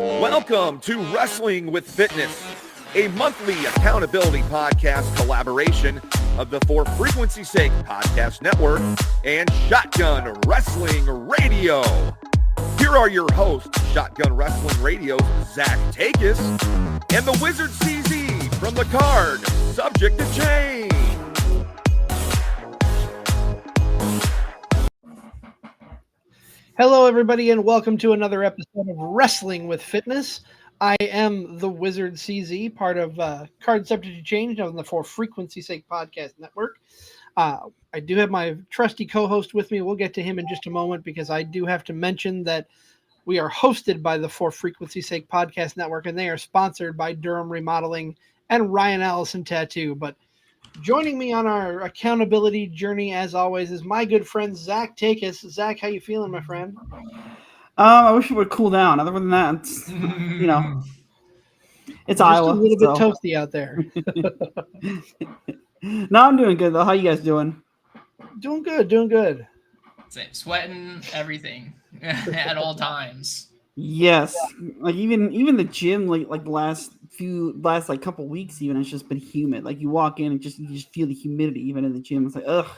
Welcome to Wrestling with Fitness, a monthly accountability podcast collaboration of the For Frequency's Sake Podcast Network and Shotgun Wrestling Radio. Here are your hosts, Shotgun Wrestling Radio's Zach Takis and the Wizard CZ from the card, Subject to Change. Hello, everybody, and welcome to another episode of Wrestling with Fitness. I am the Wizard CZ, part of Card Subject to Change on the For Frequency's Sake Podcast Network. I do have my trusty co-host with me. We'll get to him in just a moment because I do have to mention that we are hosted by the For Frequency's Sake Podcast Network, and they are sponsored by Durham Remodeling and Ryan Allison Tattoo. But joining me on our accountability journey, as always, is my good friend, Zach Takis. Zach, how you feeling, my friend? I wish it would cool down. Other than that, it's, it's Iowa. Just a little bit toasty out there. No, I'm doing good, though. How you guys doing? Doing good. Same. Sweating, everything at all times. Yes, like even the gym, like the last couple weeks, even it's just been humid. Like you walk in and you just feel the humidity even in the gym. It's like ugh.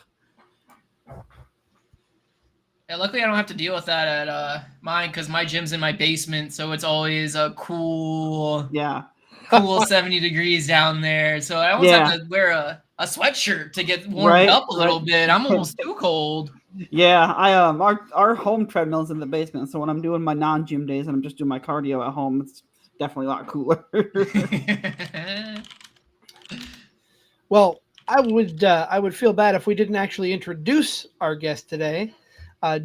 Yeah, luckily I don't have to deal with that at mine because my gym's in my basement, so it's always a cool 70 degrees down there. So I almost have to wear a sweatshirt to get warmed up a little bit. I'm almost too cold. Yeah, our home treadmill's in the basement, so when I'm doing my non-gym days and I'm just doing my cardio at home, it's definitely a lot cooler. Well, I would feel bad if we didn't actually introduce our guest today.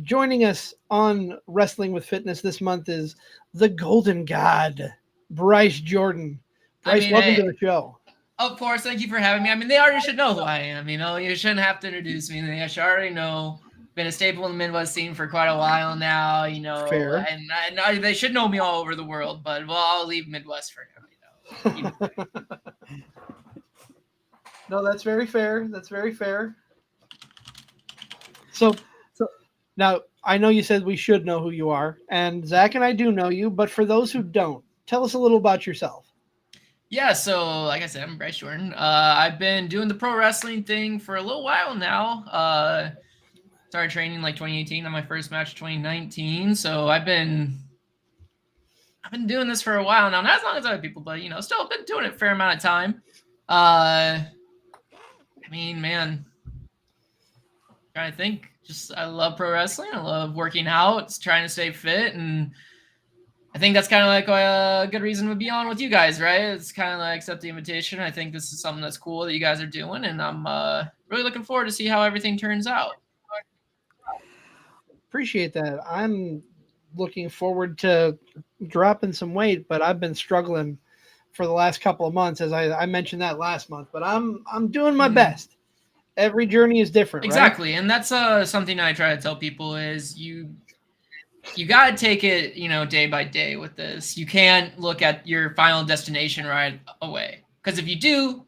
Joining us on Wrestling with Fitness this month is the Golden God Bryce Jordyn. Bryce, welcome to the show. Of course, thank you for having me. I mean, they already should know who I am. You shouldn't have to introduce me. They should already know. Been a staple in the Midwest scene for quite a while now. Fair. And they should know me all over the world. But I'll leave Midwest for now. No, that's very fair. So now I know you said we should know who you are, and Zach and I do know you. But for those who don't, tell us a little about yourself. Yeah, so like I said, I'm Bryce Jordyn. I've been doing the pro wrestling thing for a little while now. Started training like 2018 on my first match 2019. So I've been doing this for a while now. Not as long as other people, but still been doing it a fair amount of time. I mean, man, trying to think. Just I love pro wrestling. I love working out, trying to stay fit, and I think that's kind of like a good reason to be on with you guys, right? It's kind of like accept the invitation. I think this is something that's cool that you guys are doing, and I'm really looking forward to see how everything turns out. Appreciate that. I'm looking forward to dropping some weight, but I've been struggling for the last couple of months, as I mentioned that last month. But I'm doing my best. Every journey is different, exactly, right? And that's something I try to tell people is you got to take it, day by day with this. You can't look at your final destination right away. Because if you do,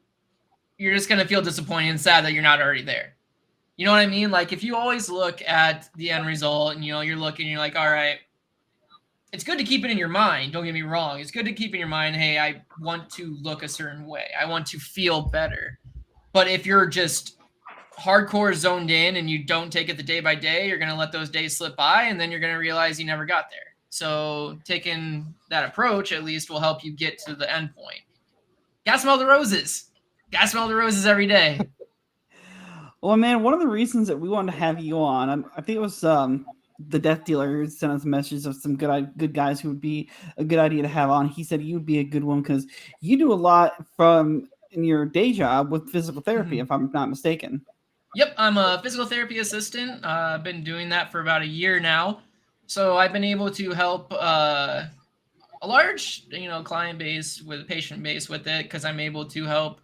you're just going to feel disappointed and sad that you're not already there. You know what I mean? Like if you always look at the end result and, you're like, all right, it's good to keep it in your mind. Don't get me wrong. It's good to keep in your mind, hey, I want to look a certain way. I want to feel better. But if you're just hardcore zoned in and you don't take it the day by day, you're going to let those days slip by and then you're going to realize you never got there. So taking that approach at least will help you get to the end point. Gotta smell the roses. Gotta smell the roses every day. Well, man, one of the reasons that we wanted to have you on, I think it was the Death Dealer who sent us a message of some good guys who would be a good idea to have on. He said you would be a good one because you do a lot in your day job with physical therapy, if I'm not mistaken. Yep, I'm a physical therapy assistant. I've been doing that for about a year now. So I've been able to help a large, client base with patient base with it because I'm able to help.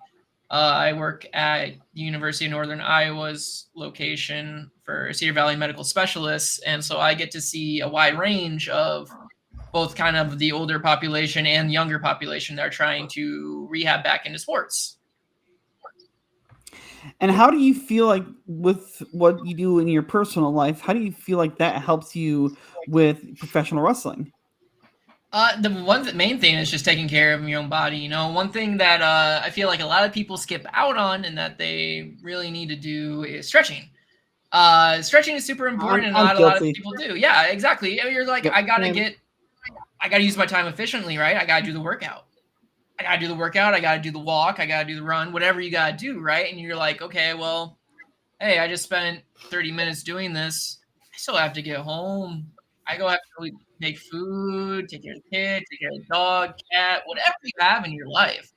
I work at the University of Northern Iowa's location for Cedar Valley Medical Specialists. And so I get to see a wide range of both kind of the older population and younger population that are trying to rehab back into sports. And how do you feel like with what you do in your personal life, how do you feel like that helps you with professional wrestling? The main thing is just taking care of your own body. You know, one thing that I feel like a lot of people skip out on and that they really need to do is stretching. Stretching is super important, and not a lot of people do. Yeah, exactly. You're like, I gotta use my time efficiently, right? I gotta do the workout. I gotta do the walk. I gotta do the run, whatever you gotta do, right? And you're like, okay, well, hey, I just spent 30 minutes doing this. I still have to get home. I have to make food, take care of the kid, take care of the dog, cat, whatever you have in your life.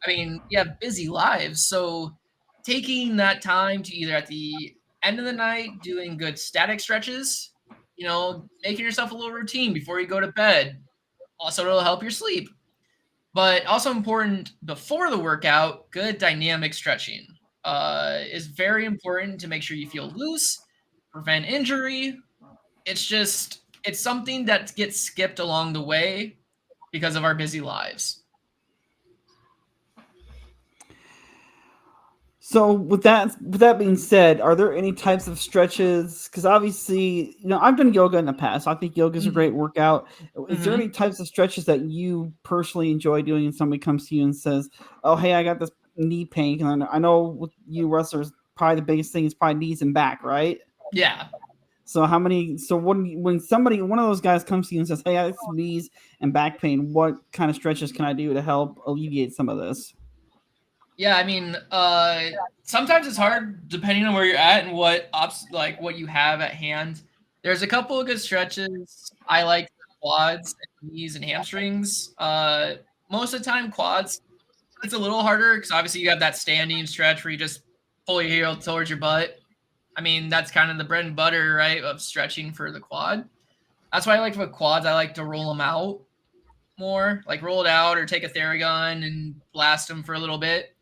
I mean, you have busy lives. So taking that time to either at the end of the night doing good static stretches, you know, making yourself a little routine before you go to bed. Also, it'll help your sleep. But also important before the workout, good dynamic stretching is very important to make sure you feel loose, prevent injury. It's something that gets skipped along the way because of our busy lives. So with that being said, are there any types of stretches? Because obviously, you know, I've done yoga in the past. I think yoga is a great workout. Is there any types of stretches that you personally enjoy doing? And somebody comes to you and says, "Oh, hey, I got this knee pain." And I know with you wrestlers, probably the biggest thing is probably knees and back, right? Yeah. So when one of those guys comes to you and says, "Hey, I have knees and back pain," what kind of stretches can I do to help alleviate some of this? Yeah, I mean, sometimes it's hard depending on where you're at and what you have at hand. There's a couple of good stretches. I like quads, and knees, and hamstrings. Most of the time, quads, it's a little harder because obviously you have that standing stretch where you just pull your heel towards your butt. I mean, that's kind of the bread and butter, right, of stretching for the quad. That's why I like for quads, I like to roll them out more, like roll it out or take a Theragun and blast them for a little bit.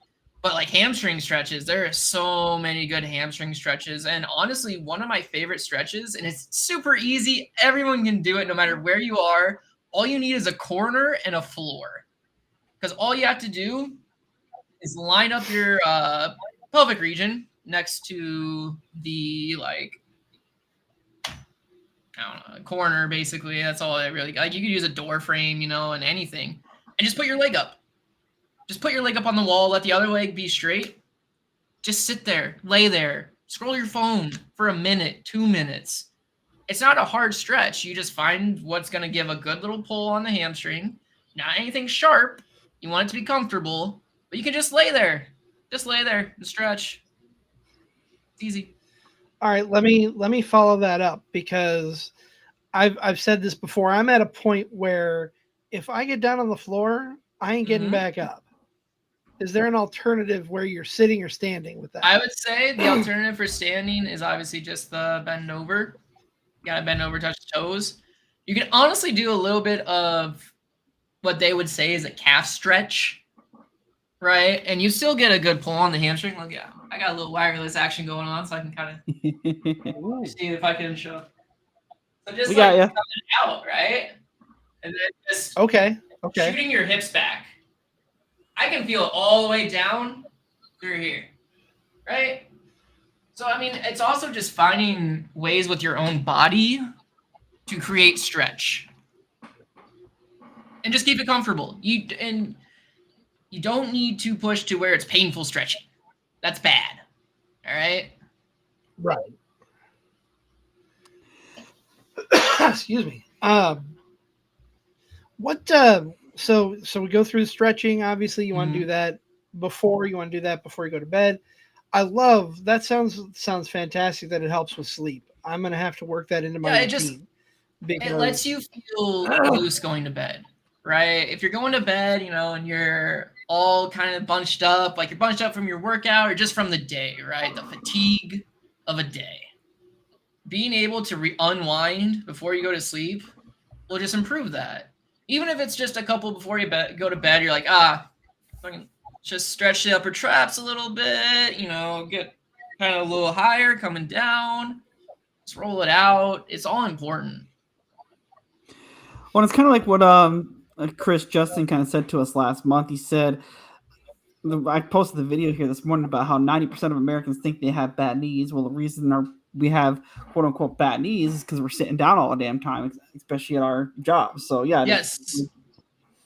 But like hamstring stretches, there are so many good hamstring stretches. And honestly, one of my favorite stretches, and it's super easy. Everyone can do it no matter where you are. All you need is a corner and a floor. Because all you have to do is line up your pelvic region next to the, corner, basically. That's all I really like. You could use a door frame, you know, and anything. And just put your leg up. Just put your leg up on the wall. Let the other leg be straight. Just sit there. Lay there. Scroll your phone for a minute, 2 minutes. It's not a hard stretch. You just find what's going to give a good little pull on the hamstring. Not anything sharp. You want it to be comfortable. But you can just lay there. Just lay there and stretch. It's easy. All right, let me follow that up because I've said this before. I'm at a point where if I get down on the floor, I ain't getting back up. Is there an alternative where you're sitting or standing with that? I would say the alternative for standing is obviously just the bend over. You got to bend over, touch the toes. You can honestly do a little bit of what they would say is a calf stretch, right? And you still get a good pull on the hamstring. Look, yeah, I got a little wireless action going on, so I can kind of see if I can show. So just coming out, right? And then just shooting your hips back. I can feel it all the way down through here, right? So, I mean, it's also just finding ways with your own body to create stretch. And just keep it comfortable. You don't need to push to where it's painful stretching. That's bad. All right? Right. Excuse me. So we go through stretching. Obviously, you want to do that before you go to bed. I love that. Sounds fantastic that it helps with sleep. I'm gonna have to work that into my routine. It lets you feel loose going to bed, right? If you're going to bed, you know, and you're all kind of bunched up, like you're bunched up from your workout or just from the day, right? The fatigue of a day. Being able to unwind before you go to sleep will just improve that. Even if it's just a couple before you go to bed, you're like, just stretch the upper traps a little bit, you know, get kind of a little higher, coming down, just roll it out. It's all important. Well, it's kind of like what Chris Justin kind of said to us last month. He said, I posted the video here this morning about how 90% of Americans think they have bad knees. Well, the reason our we have quote unquote bad knees because we're sitting down all the damn time, especially at our jobs. So yeah. Yes.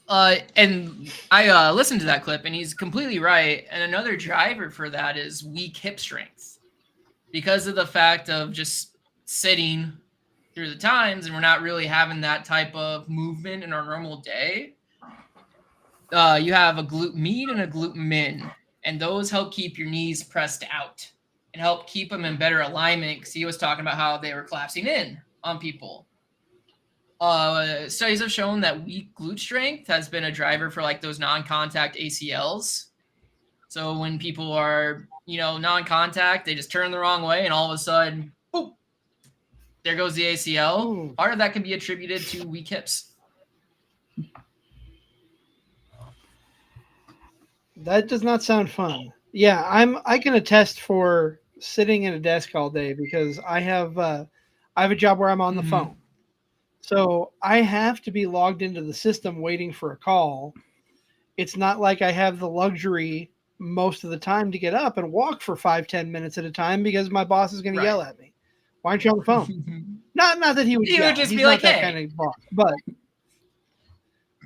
And I listened to that clip, and he's completely right. And another driver for that is weak hip strength, because of the fact of just sitting through the times, and we're not really having that type of movement in our normal day. You have a glute med and a glute min, and those help keep your knees pressed out and help keep them in better alignment. Because he was talking about how they were collapsing in on people. Studies have shown that weak glute strength has been a driver for like those non-contact ACLs. So when people are, non-contact, they just turn the wrong way, and all of a sudden, boop, there goes the ACL. Ooh. Part of that can be attributed to weak hips. That does not sound fun. Yeah, I can attest for sitting at a desk all day because I have a job where I'm on the phone. So I have to be logged into the system waiting for a call. It's not like I have the luxury most of the time to get up and walk for 5-10 minutes at a time because my boss is going to yell at me. Why aren't you on the phone? Not that he would. He would just He's be not like, that hey. kind of boss,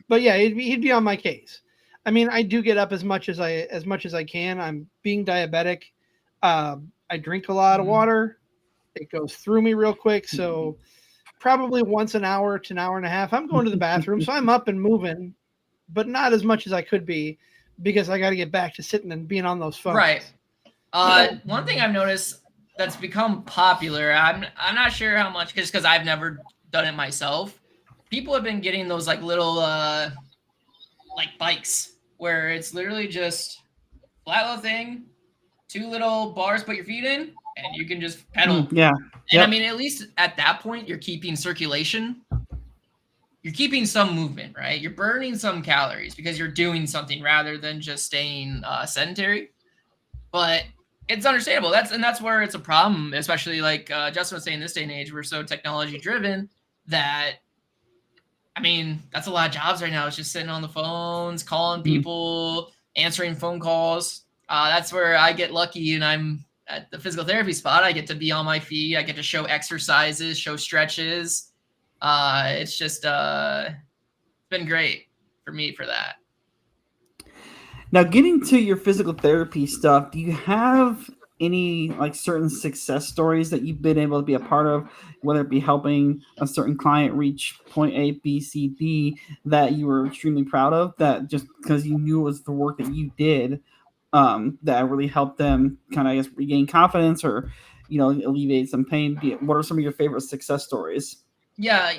but yeah, he'd be on my case. I mean, I do get up as much as I can. I'm being diabetic. I drink a lot of water. It goes through me real quick. So probably once an hour to an hour and a half, I'm going to the bathroom. So I'm up and moving, but not as much as I could be because I got to get back to sitting and being on those phones. Right. One thing I've noticed that's become popular, I'm not sure how much, because I've never done it myself. People have been getting those like little like bikes where it's literally just flat little thing, 2 little bars, put your feet in, and you can just pedal. Yeah. And I mean, at least at that point, you're keeping circulation. You're keeping some movement, right? You're burning some calories because you're doing something rather than just staying sedentary. But it's understandable. That's where it's a problem, especially like Justin was saying, this day and age, we're so technology driven that, I mean, that's a lot of jobs right now. It's just sitting on the phones, calling people, answering phone calls. That's where I get lucky, and I'm at the physical therapy spot. I get to be on my feet. I get to show exercises, show stretches. It's just been great for me for that. Now, getting to your physical therapy stuff, do you have any like certain success stories that you've been able to be a part of, whether it be helping a certain client reach point A, B, C, D, that you were extremely proud of, that just because you knew it was the work that you did, that really helped them kind of, I guess, regain confidence or, alleviate some pain? What are some of your favorite success stories? Yeah,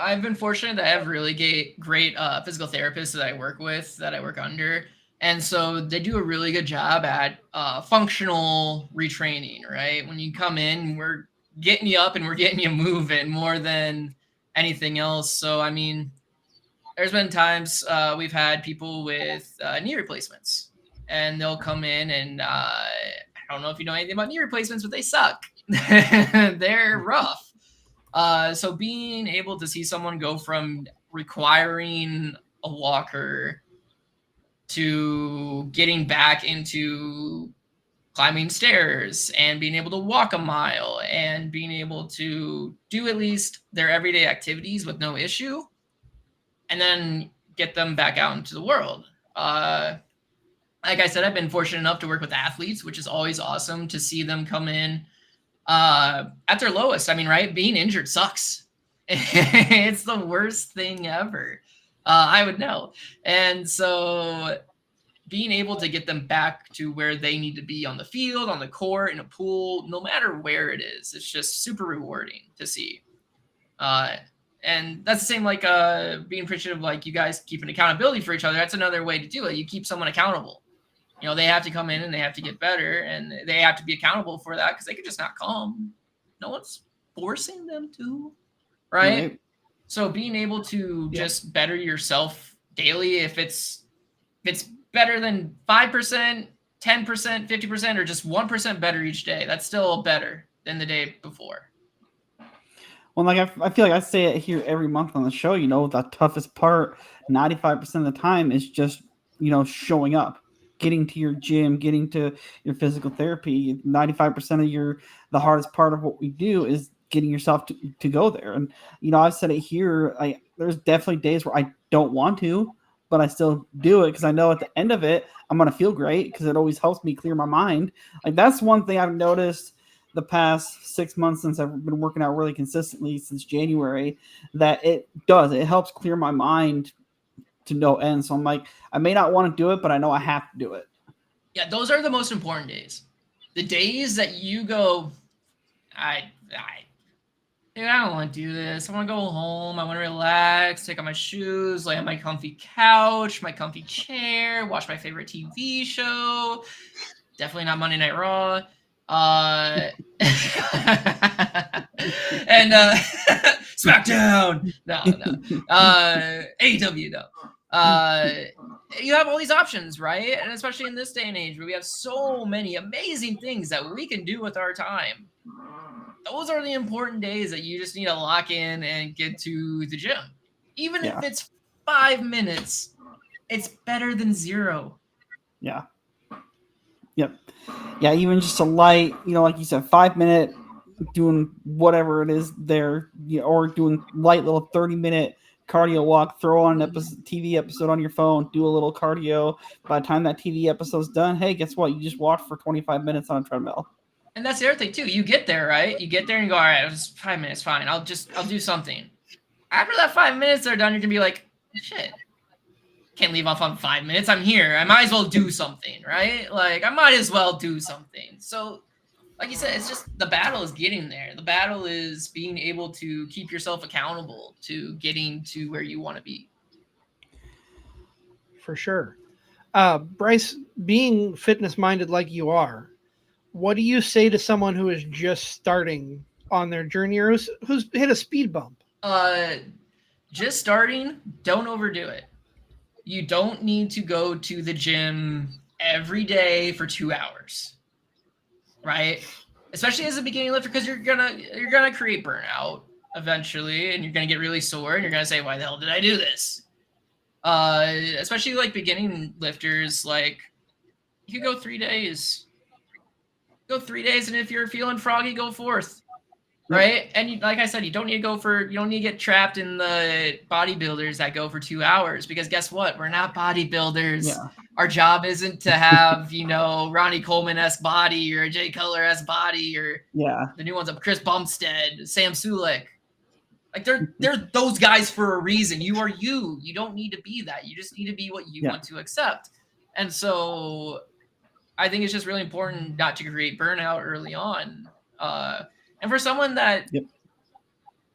I've been fortunate that I have really great physical therapists that I work with, that I work under. And so they do a really good job at functional retraining, right? When you come in, we're getting you up and we're getting you moving more than anything else. So, I mean, there's been times we've had people with knee replacements, and they'll come in and I don't know if you know anything about knee replacements, but they suck. They're rough. So being able to see someone go from requiring a walker to getting back into climbing stairs and being able to walk a mile and being able to do at least their everyday activities with no issue, and then get them back out into the world. Like I said, I've been fortunate enough to work with athletes, which is always awesome to see them come in at their lowest. I mean, right? Being injured sucks. It's the worst thing ever. I would know. And so being able to get them back to where they need to be on the field, on the court, in a pool, no matter where it is, it's just super rewarding to see. And that's the same like being appreciative, like you guys keeping accountability for each other. That's another way to do it. You keep someone accountable. They have to come in and they have to get better, and they have to be accountable for that because they could just not come. No one's forcing them to, right? So being able to just better yourself daily, if it's better than 5%, 10%, 50%, or just 1% better each day, that's still better than the day before. Well, like I feel like I say it here every month on the show, the toughest part 95% of the time is just, showing up. getting to your gym, getting to your physical therapy. 95% of the hardest part of what we do is getting yourself to go there. And, I've said it here. There's definitely days where I don't want to, but I still do it because I know at the end of it, I'm going to feel great because it always helps me clear my mind. Like, that's one thing I've noticed the past 6 months since I've been working out really consistently since January, that it helps clear my mind to no end. So I'm like, I may not want to do it, but I know I have to do it. Yeah, those are the most important days. The days that you go, dude, I don't want to do this. I want to go home. I want to relax, take off my shoes, lay on my comfy couch, my comfy chair, watch my favorite TV show. Definitely not Monday Night Raw. And SmackDown. No. AEW, no. You have all these options, right? And especially in this day and age where we have so many amazing things that we can do with our time. Those are the important days that you just need to lock in and get to the gym. Even if it's 5 minutes, it's better than 0. Yeah. Yep. Yeah, even just a light, like you said, 5-minute doing whatever it is there, or doing light little 30-minute cardio walk, throw on an TV episode on your phone, do a little cardio. By the time that TV episode's done, hey, guess what? You just walked for 25 minutes on a treadmill. And that's the other thing too. You get there, right? You get there and you go, all right, it was 5 minutes, fine. I'll do something. After that 5 minutes are done, you're gonna be like, shit, can't leave off on 5 minutes. I'm here. I might as well do something, right? Like, I might as well do something. So, like you said, it's just the battle is getting there. The battle is being able to keep yourself accountable to getting to where you want to be. For sure. Bryce, being fitness minded like you are, what do you say to someone who is just starting on their journey or who's hit a speed bump? Just starting, don't overdo it. You don't need to go to the gym every day for 2 hours, right? Especially as a beginning lifter, because you're gonna create burnout eventually, and you're gonna get really sore, and you're gonna say, "Why the hell did I do this?" Especially like beginning lifters, like you could go 3 days. Go 3 days, and if you're feeling froggy, go 4th. Right? And like I said, you don't need to get trapped in the bodybuilders that go for 2 hours, because guess what? We're not bodybuilders. Yeah. Our job isn't to have, Ronnie Coleman-esque body or a Jay Cutler-esque body or the new ones of Chris Bumstead, Sam Sulek. Like they're those guys for a reason. You are you. You don't need to be that. You just need to be what you want to accept. And so I think it's just really important not to create burnout early on. And for someone that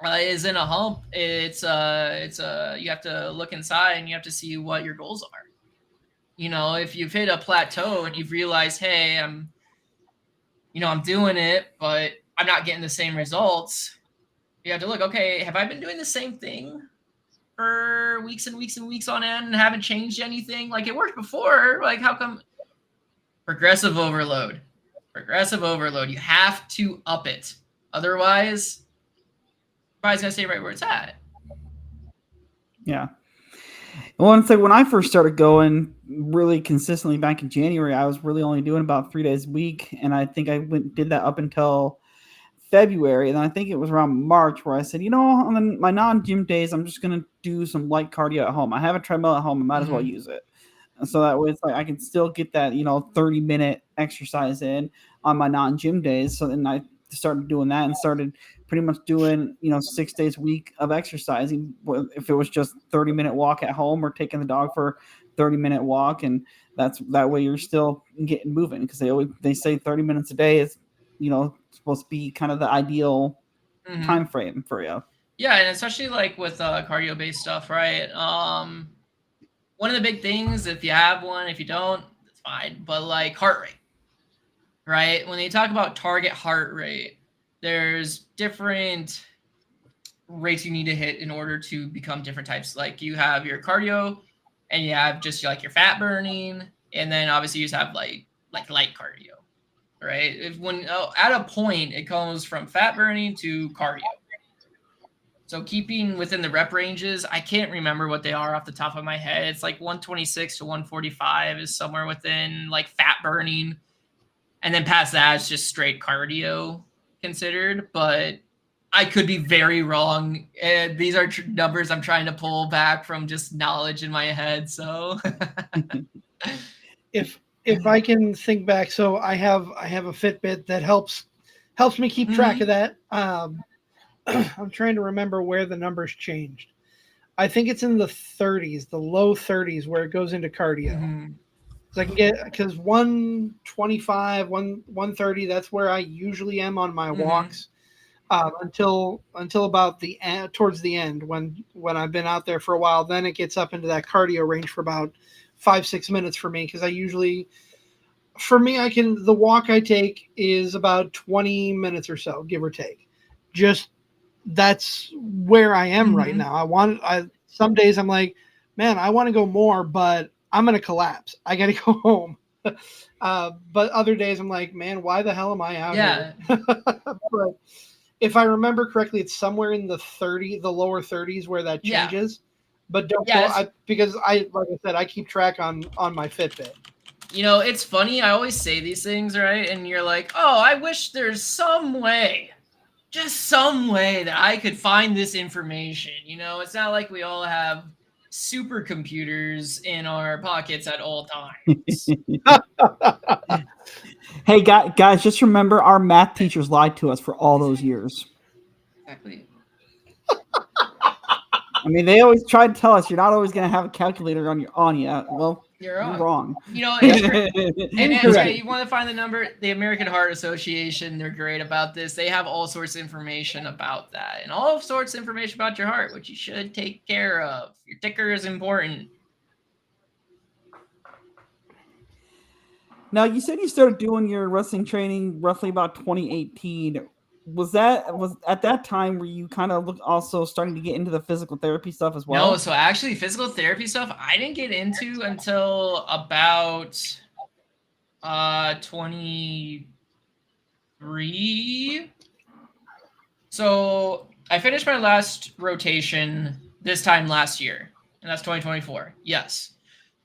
is in a hump, it's you have to look inside and you have to see what your goals are. If you've hit a plateau and you've realized, hey, I'm doing it, but I'm not getting the same results. You have to look, okay, have I been doing the same thing for weeks and weeks and weeks on end and haven't changed anything? Like, it worked before. Like, how come? Progressive overload. You have to up it. Otherwise, body's going to stay right where it's at. Yeah. I want to say, when I first started going really consistently back in January, I was really only doing about 3 days a week. And I think I did that up until February. And I think it was around March where I said, on my non-gym days, I'm just going to do some light cardio at home. I have a treadmill at home. I might as well use it. And so that way it's like I can still get that, 30-minute exercise in on my non-gym days. So then I started doing that and started pretty much doing, 6 days a week of exercising. If it was just 30-minute walk at home or taking the dog for a 30-minute walk. And that way you're still getting moving, because they say 30 minutes a day is, supposed to be kind of the ideal time frame for you. Yeah. And especially like with cardio based stuff, right? One of the big things, if you have one, if you don't, it's fine. But like heart rate, right? When they talk about target heart rate, there's different rates you need to hit in order to become different types. Like you have your cardio, and you have just like your fat burning, and then obviously you just have like light cardio, right? At a point, it goes from fat burning to cardio. So keeping within the rep ranges, I can't remember what they are off the top of my head. It's like 126 to 145 is somewhere within like fat burning. And then past that, it's just straight cardio considered. But I could be very wrong. And these are numbers I'm trying to pull back from just knowledge in my head. So if I can think back, so I have a Fitbit that helps me keep track of that. I'm trying to remember where the numbers changed. I think it's in the 30s, the low 30s, where it goes into cardio. So I can get, because 125, 130, that's where I usually am on my walks until about the end, towards the end when I've been out there for a while. Then it gets up into that cardio range for about 5-6 minutes for me, because the walk I take is about 20 minutes or so, give or take. Just that's where I am right now. Some days I'm like, man, I want to go more, but I'm going to collapse. I got to go home. But other days I'm like, man, why the hell am I out here? But if I remember correctly, it's somewhere in the lower 30s where that changes. But because like I said, I keep track on my Fitbit. You know, it's funny. I always say these things, right? And you're like, oh, I wish there's some way. Just some way that I could find this information. You know, it's not like we all have supercomputers in our pockets at all times. Hey, guys, just remember our math teachers lied to us for all those years. Exactly. I mean, they always tried to tell us you're not always going to have a calculator on you. Well, you're wrong. You know, and you want to find the number, the American Heart Association, they're great about this. They have all sorts of information about that and all sorts of information about your heart, which you should take care of. Your ticker is important. Now, you said you started doing your wrestling training roughly about 2018. Was at that time were you kind of also starting to get into the physical therapy stuff as well? No, so actually physical therapy stuff I didn't get into until about 23. So I finished my last rotation this time last year, and that's 2024. Yes.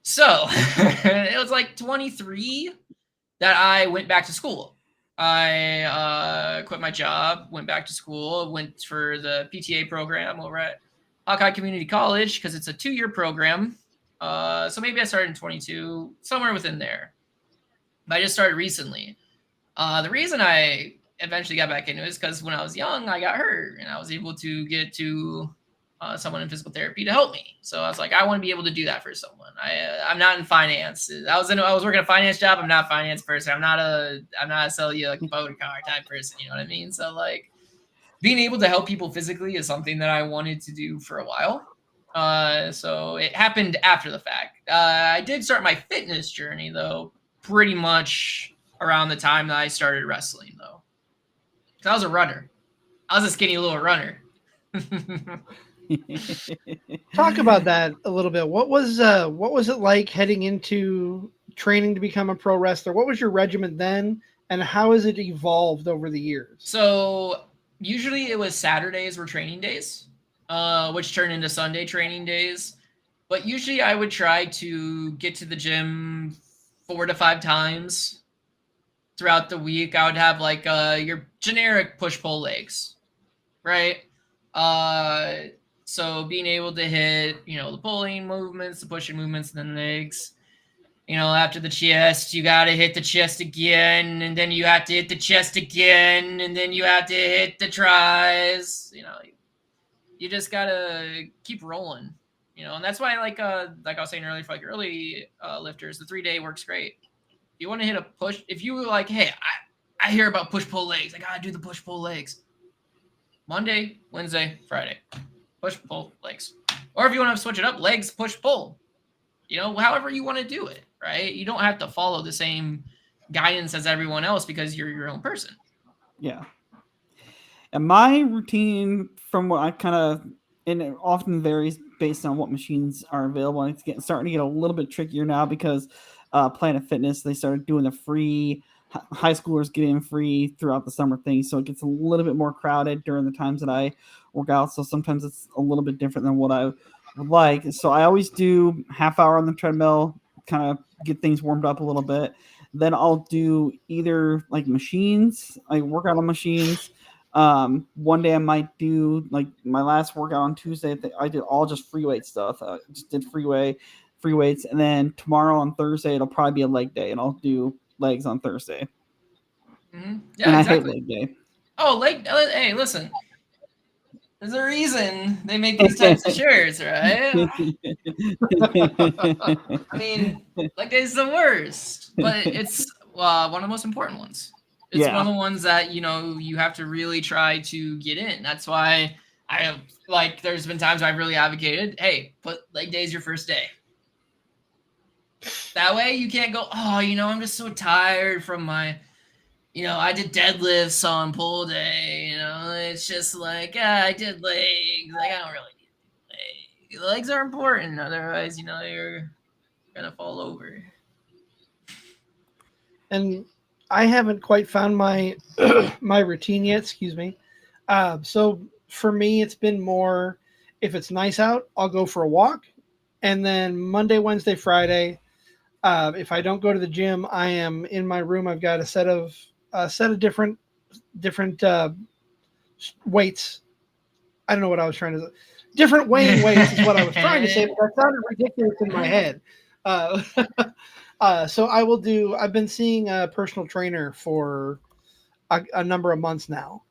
So it was like 23 that I went back to school. I quit my job, went back to school, went for the PTA program over at Hawkeye Community College because it's a 2-year program. So maybe I started in 22, somewhere within there. But I just started recently. The reason I eventually got back into it is because when I was young, I got hurt and I was able to get to someone in physical therapy to help me. So I was like, I want to be able to do that for someone. I'm not in finance. I was working a finance job. I'm not a finance person. I'm not a sell you like a motor car type person. You know what I mean? So like being able to help people physically is something that I wanted to do for a while. So it happened after the fact. I did start my fitness journey though, pretty much around the time that I started wrestling though. Cause I was a runner. I was a skinny little runner. Talk about that a little bit. What was it like heading into training to become a pro wrestler? What was your regimen then, and how has it evolved over the years? So usually it was Saturdays were training days, which turned into Sunday training days. But usually I would try to get to the gym 4 to 5 times throughout the week. I would have like your generic push-pull legs, right? So being able to hit, the pulling movements, the pushing movements, and then legs. After the chest, you got to hit the chest again, and then you have to hit the chest again, and then you have to hit the tries. You just got to keep rolling, and that's why like I was saying earlier, for like early lifters, the 3-day works great. If you want to hit a push, if you were like, hey, I hear about push-pull legs, I got to do the push-pull legs. Monday, Wednesday, Friday. Push, pull, legs. Or if you want to switch it up, legs, push, pull. However you want to do it, right? You don't have to follow the same guidance as everyone else because you're your own person. Yeah. And my routine from what I and it often varies based on what machines are available. And it's starting to get a little bit trickier now because Planet Fitness, they started doing the free high schoolers get in free throughout the summer thing. So it gets a little bit more crowded during the times that I workout, so sometimes it's a little bit different than what I would like. So I always do half hour on the treadmill, kind of get things warmed up a little bit. Then I'll do either like machines, like workout on machines. One day I might do like my last workout on Tuesday. I did all just free weight stuff. I just did free weights, and then tomorrow on Thursday it'll probably be a leg day, and I'll do legs on Thursday. Yeah, and exactly. I hate leg day. Oh, hey, listen. There's a reason they make these types of shirts, right? I mean, leg day is the worst, but it's one of the most important ones. It's one of the ones that, you have to really try to get in. That's why there's been times I've really advocated, hey, put leg day as your first day. That way you can't go, I'm just so tired from my, I did deadlifts on pull day. It's just like, I did legs. Like, I don't really need legs. Legs are important. Otherwise, you're going to fall over. And I haven't quite found my my routine yet. Excuse me. So for me, it's been more, if it's nice out, I'll go for a walk. And then Monday, Wednesday, Friday, if I don't go to the gym, I am in my room. I've got a set of different weights. I don't know what I was trying to say. Different weighing weights is what I was trying to say, but that sounded ridiculous in my head. So I've been seeing a personal trainer for a number of months now,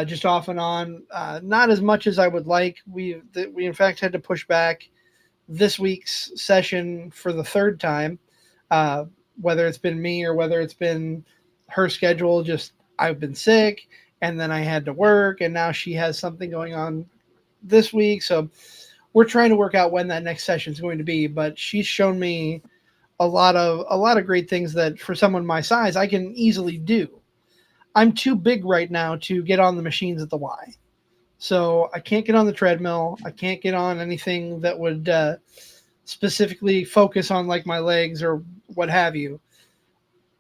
just off and on, not as much as I would like. We in fact had to push back this week's session for the third time, whether it's been me or whether it's been her schedule. Just I've been sick, and then I had to work, and now she has something going on this week. So we're trying to work out when that next session is going to be. But she's shown me a lot of great things that for someone my size I can easily do. I'm too big right now to get on the machines at the Y. So I can't get on the treadmill. I can't get on anything that would specifically focus on like my legs or what have you.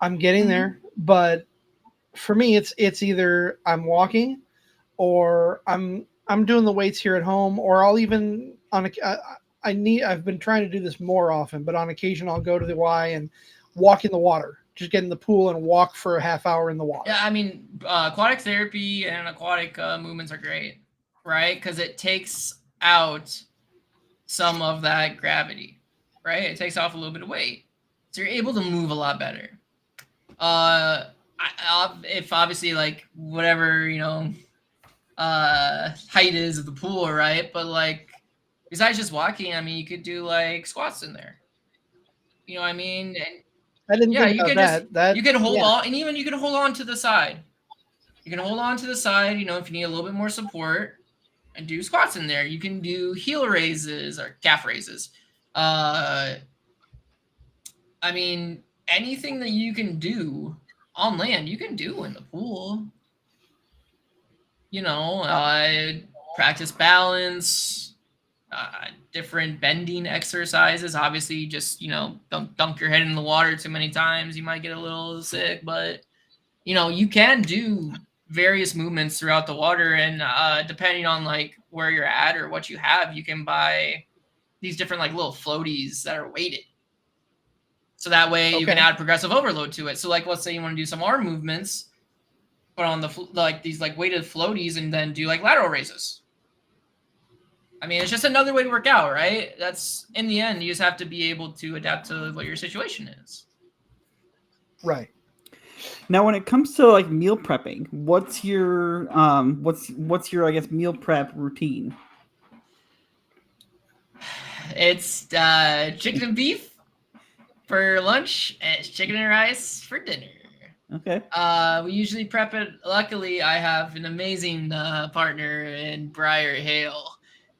I'm getting there, but for me, it's either I'm walking or I'm doing the weights here at home, or I'll even I've been trying to do this more often, but on occasion I'll go to the Y and walk in the water. Just get in the pool and walk for a half hour in the water. Yeah, I mean, aquatic therapy and aquatic movements are great, right? Because it takes out some of that gravity, right? It takes off a little bit of weight. So you're able to move a lot better. If obviously like whatever, height is of the pool, right? But like, besides just walking, I mean, you could do like squats in there. You know what I mean? And I didn't think about that. You can hold on, and even you can hold on to the side. You can hold on to the side, if you need a little bit more support, and do squats in there. You can do heel raises or calf raises. I mean, anything that you can do on land, you can do in the pool. Practice balance. Different bending exercises. Obviously, just don't dunk your head in the water too many times. You might get a little sick, but you can do various movements throughout the water, and depending on like where you're at or what you have, you can buy these different like little floaties that are weighted. So that way you can add progressive overload to it. So like, let's say you want to do some arm movements, put on these like weighted floaties, and then do like lateral raises. I mean, it's just another way to work out, right? That's in the end, you just have to be able to adapt to what your situation is. Right. Now, when it comes to like meal prepping, what's your I guess meal prep routine? It's chicken and beef for lunch, and it's chicken and rice for dinner. Okay. We usually prep it. Luckily, I have an amazing partner in Briar Hale.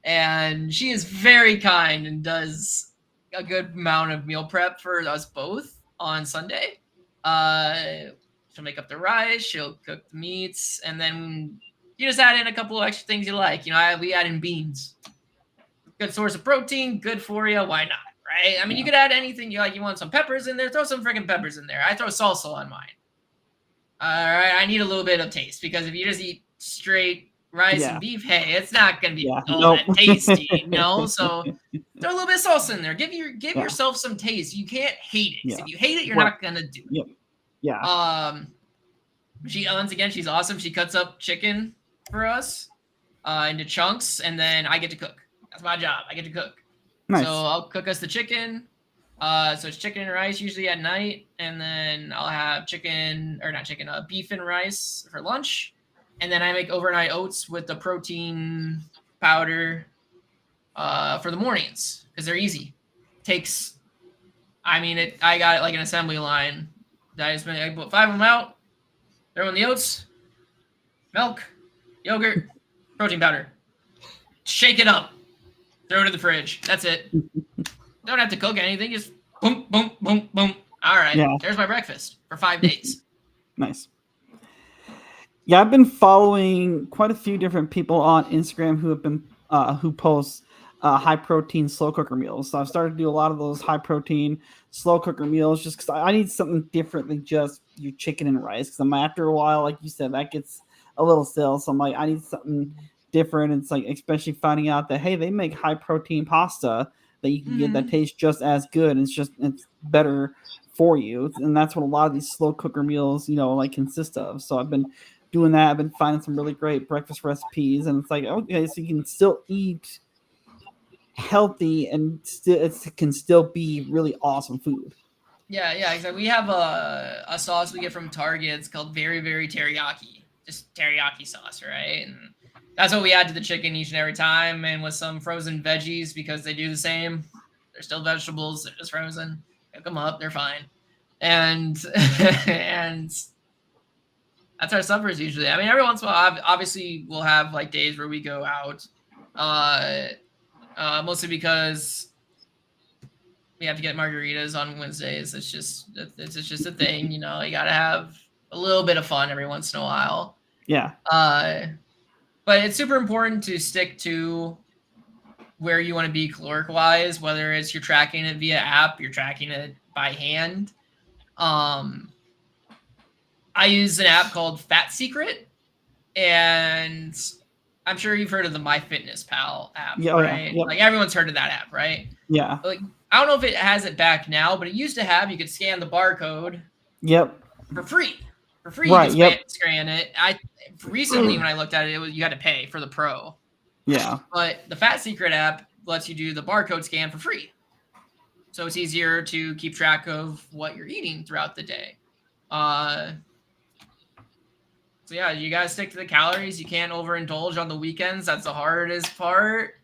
And she is very kind and does a good amount of meal prep for us both on Sunday. She'll make up the rice, she'll cook the meats, and then you just add in a couple of extra things you like. We add in beans. Good source of protein, good for you. Why not, right? I mean, you could add anything you like. You want some peppers in there, throw some freaking peppers in there. I throw salsa on mine. All right, I need a little bit of taste, because if you just eat straight rice Yeah. and beef, hey, it's not gonna be all Nope. that tasty, you know. So throw a little bit of salsa in there. Give yourself some taste. You can't hate it. 'Cause if you hate it, you're not gonna do it. Yep. Yeah. She's awesome. She cuts up chicken for us into chunks, and then I get to cook. That's my job. I get to cook. Nice. So I'll cook us the chicken. So it's chicken and rice usually at night, and then I'll have beef and rice for lunch, and then I make overnight oats with the protein powder for the mornings because they're easy. I got it like an assembly line. I put 5 of them out, throw in the oats, milk, yogurt, protein powder, shake it up, throw it in the fridge. That's it. Don't have to cook anything. Just boom, boom, boom, boom. All right. Yeah. There's my breakfast for 5 days. Nice. Yeah, I've been following quite a few different people on Instagram who have been who post high protein slow cooker meals. So I've started to do a lot of those high protein slow cooker meals just because I need something different than just your chicken and rice. Because after a while, like you said, that gets a little stale. So I'm like, I need something different. It's like, especially finding out that, hey, they make high protein pasta that you can get that tastes just as good. It's better for you. And that's what a lot of these slow cooker meals, consist of. So I've been doing that. I've been finding some really great breakfast recipes, and it's like, okay, so you can still eat healthy and it can still be really awesome food. Yeah, exactly. We have a sauce we get from Target. It's called Very, Very Teriyaki. Just teriyaki sauce, right? And that's what we add to the chicken each and every time, and with some frozen veggies because they do the same. They're still vegetables. They're just frozen. Cook them up. They're fine. And and that's our suppers usually. I mean, every once in a while, obviously, we'll have like days where we go out, mostly because we have to get margaritas on Wednesdays. It's just a thing, you gotta have a little bit of fun every once in a while. Yeah. But it's super important to stick to where you want to be caloric wise, whether it's you're tracking it via app, you're tracking it by hand. I use an app called Fat Secret, and I'm sure you've heard of the MyFitnessPal app, right? Yeah. Like everyone's heard of that app, right? Yeah. Like I don't know if it has it back now, but it used to have, you could scan the barcode. Yep. For free. Right. You could scan it. Recently when I looked at it, you had to pay for the Pro. Yeah. But the Fat Secret app lets you do the barcode scan for free. So it's easier to keep track of what you're eating throughout the day. So yeah, you gotta stick to the calories. You can't overindulge on the weekends. That's the hardest part.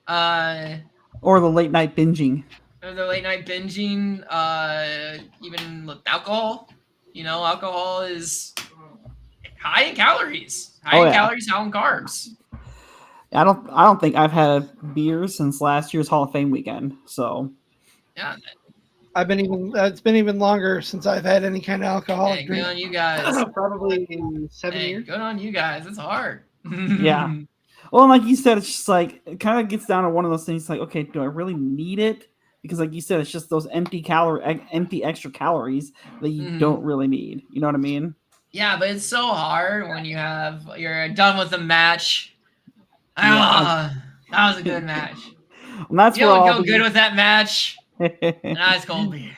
Or the late night binging. Even with alcohol. Alcohol is high in calories. High in calories, high in carbs. I don't think I've had beer since last year's Hall of Fame weekend. So yeah. It's been even longer since I've had any kind of alcoholic drink. Good on you guys. Probably in 7 years. Good on you guys. It's hard. Yeah. Well, like you said, it's just like, it kind of gets down to one of those things like, okay, do I really need it? Because like you said, it's just those empty extra calories that you don't really need. You know what I mean? Yeah, but it's so hard when you're done with the match. Yeah. That was a good match. And that's you know what would go good with that match? Nice cold beer.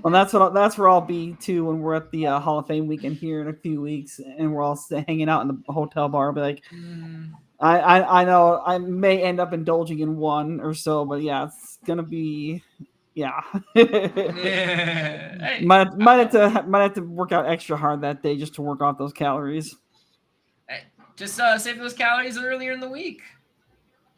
Well, that's where I'll be too when we're at the Hall of Fame weekend here in a few weeks, and we're all hanging out in the hotel bar. I'll be like, I know I may end up indulging in one or so, but yeah, it's gonna be Hey, might have to work out extra hard that day just to work off those calories. Hey, just save those calories earlier in the week.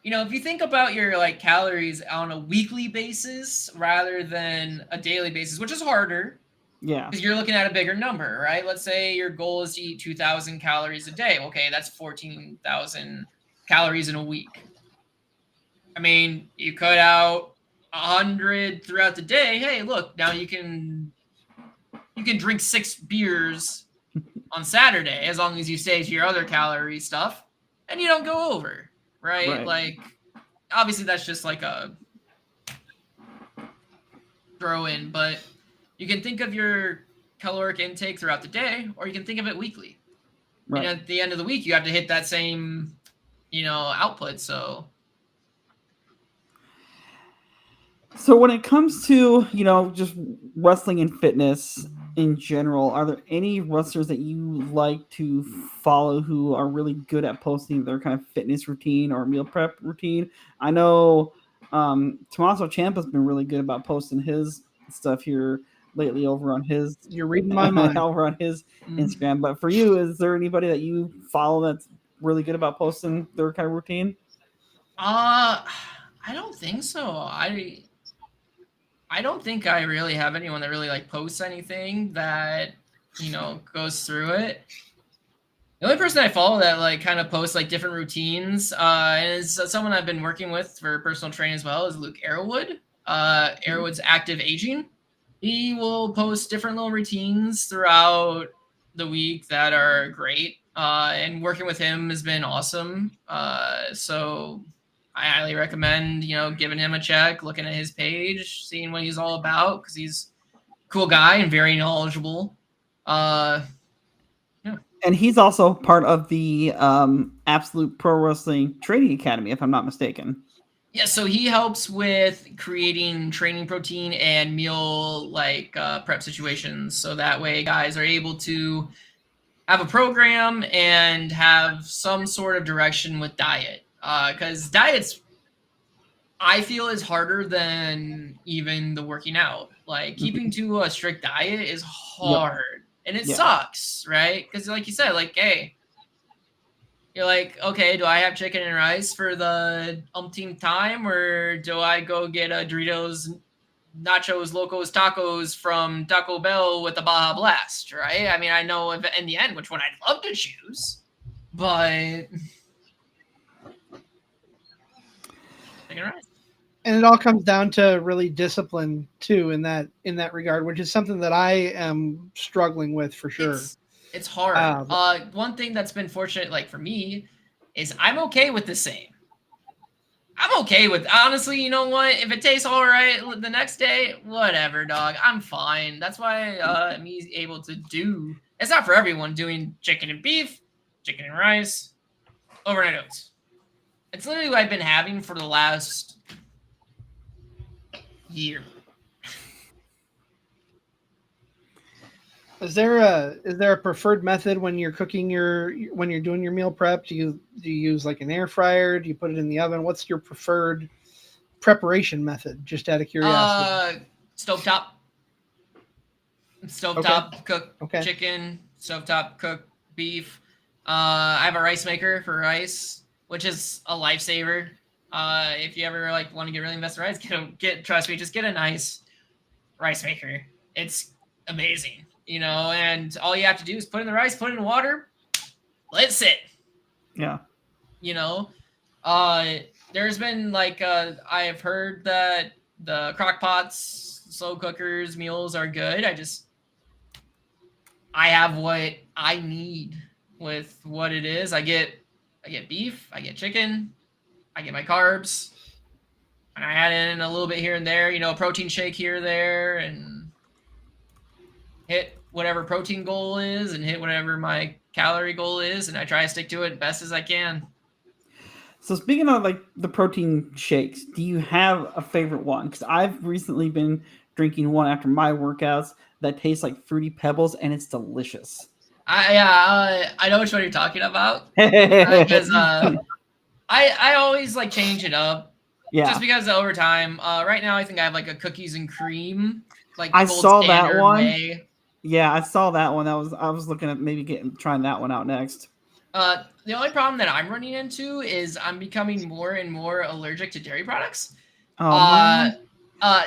If you think about your calories on a weekly basis rather than a daily basis, which is harder. Yeah. Because you're looking at a bigger number, right? Let's say your goal is to eat 2,000 calories a day. Okay, that's 14,000 calories in a week. I mean, you cut out 100 throughout the day. Hey, look, now you can drink 6 beers on Saturday as long as you stay to your other calorie stuff and you don't go over. Right? Like, obviously that's just like a throw in, but you can think of your caloric intake throughout the day, or you can think of it weekly. Right. And at the end of the week, you have to hit that same, output. So when it comes to, just wrestling and fitness in general, are there any wrestlers that you like to follow who are really good at posting their kind of fitness routine or meal prep routine? I know Tommaso Ciampa's been really good about posting his stuff here lately over on his You're reading my mind. over on his Instagram. But for you, is there anybody that you follow that's really good about posting their kind of routine? I don't think so. I don't think I really have anyone that really like posts anything that, goes through it. The only person I follow that like kind of posts like different routines, and is someone I've been working with for personal training as well, is Luke Arrowwood. Arrowwood's Active Aging. He will post different little routines throughout the week that are great. And working with him has been awesome. So I highly recommend, giving him a check, looking at his page, seeing what he's all about, because he's a cool guy and very knowledgeable. And he's also part of the Absolute Pro Wrestling Training Academy, if I'm not mistaken. Yeah, so he helps with creating training protein and meal prep situations, so that way guys are able to have a program and have some sort of direction with diet. Because diets, I feel, is harder than even the working out. Like keeping to a strict diet is hard, and it sucks, right? Because like you said, hey, you're like, okay, do I have chicken and rice for the umpteenth time, or do I go get a Doritos, Nachos, Locos, Tacos from Taco Bell with a Baja Blast, right? I mean, I know in the end which one I'd love to choose, but and it all comes down to really discipline too in that regard, which is something that I am struggling with for sure. It's hard. One thing that's been fortunate, for me, is I'm okay with the same. I'm okay with, honestly, you know what? If it tastes all right the next day, whatever, dog. I'm fine. That's why I'm able to do. It's not for everyone doing chicken and beef, chicken and rice, overnight oats. It's literally what I've been having for the last year. Is there a preferred method when you're cooking when you're doing your meal prep? Do you use like an air fryer? Do you put it in the oven? What's your preferred preparation method? Just out of curiosity. Stovetop cook chicken, stovetop cook beef. I have a rice maker for rice, which is a lifesaver. If you ever want to get really invested in rice, trust me, just get a nice rice maker. It's amazing. And all you have to do is put in the rice, put it in water, let it sit. Yeah. There's been I have heard that the crock pots, slow cookers, meals are good. I have what I need with what it is. I get beef, I get chicken, I get my carbs, and I add in a little bit here and there, a protein shake here or there, and hit whatever protein goal is and hit whatever my calorie goal is, and I try to stick to it best as I can. So speaking of the protein shakes, do you have a favorite one? Because I've recently been drinking one after my workouts that tastes like Fruity Pebbles, and it's delicious. I know which one you're talking about. Because I always change it up. Yeah. Just because over time. Right now I think I have a cookies and cream. I saw that one. Way. Yeah, I saw that one. I was looking at maybe trying that one out next. The only problem that I'm running into is I'm becoming more and more allergic to dairy products. Oh,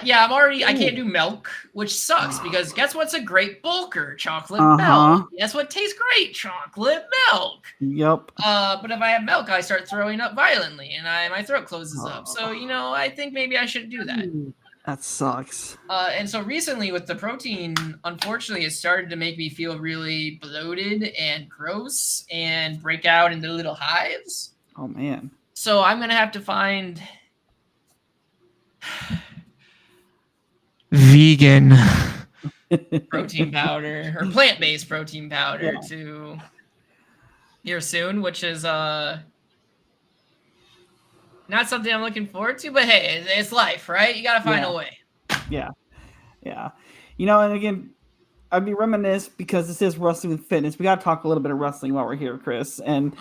yeah, I can't do milk, which sucks because guess what's a great bulker? Chocolate milk. Guess what tastes great? Chocolate milk. Yep. But if I have milk, I start throwing up violently and my throat closes up. So, I think maybe I shouldn't do that. That sucks. And so recently with the protein, unfortunately, it started to make me feel really bloated and gross and break out into little hives. Oh, man. So I'm going to have to find vegan protein powder or plant-based protein powder to here soon, which is not something I'm looking forward to. But hey, it's life, right? You got to find a way. Yeah. And again, I'd be reminiscent because this is Wrestling with Fitness. We got to talk a little bit of wrestling while we're here, Chris. And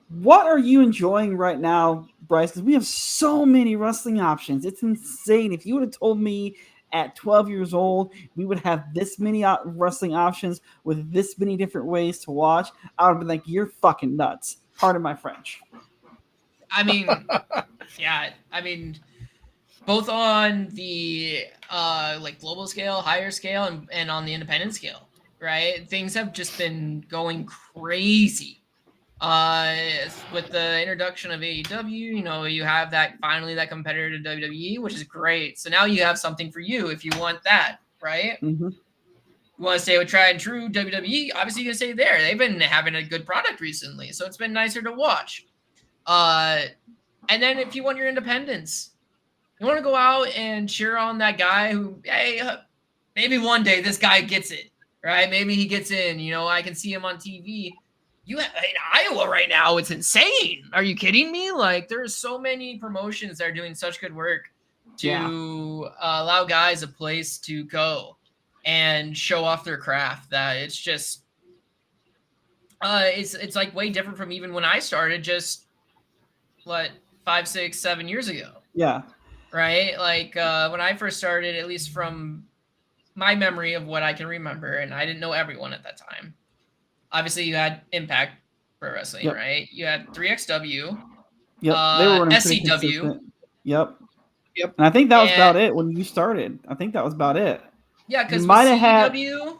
what are you enjoying right now, Bryce? Because we have so many wrestling options. It's insane. If you would have told me at 12 years old we would have this many wrestling options with this many different ways to watch, I would have been like, you're fucking nuts. Pardon my French. I mean, yeah. I mean, both on the like global scale, higher scale, and on the independent scale, right? Things have just been going crazy. With the introduction of AEW, you have finally that competitor to WWE, which is great. So now you have something for you if you want that, right? Mm-hmm. You want to stay with tried and true WWE, obviously you can stay there. They've been having a good product recently, so it's been nicer to watch. And then if you want your independence, you want to go out and cheer on that guy who, hey, maybe one day this guy gets it, right? Maybe he gets in. I can see him on TV. In Iowa right now, it's insane. Are you kidding me? Like, there's so many promotions that are doing such good work to allow guys a place to go and show off their craft that it's just it's like way different from even when I started just 5, 6, 7 years ago. Yeah. Right? Like when I first started, at least from my memory of what I can remember, and I didn't know everyone at that time. Obviously, you had Impact Pro Wrestling, right? You had 3XW. Yep. They were running SCW. Yep. And I think that was about it when you started. I think that was about it. Yeah, because CW.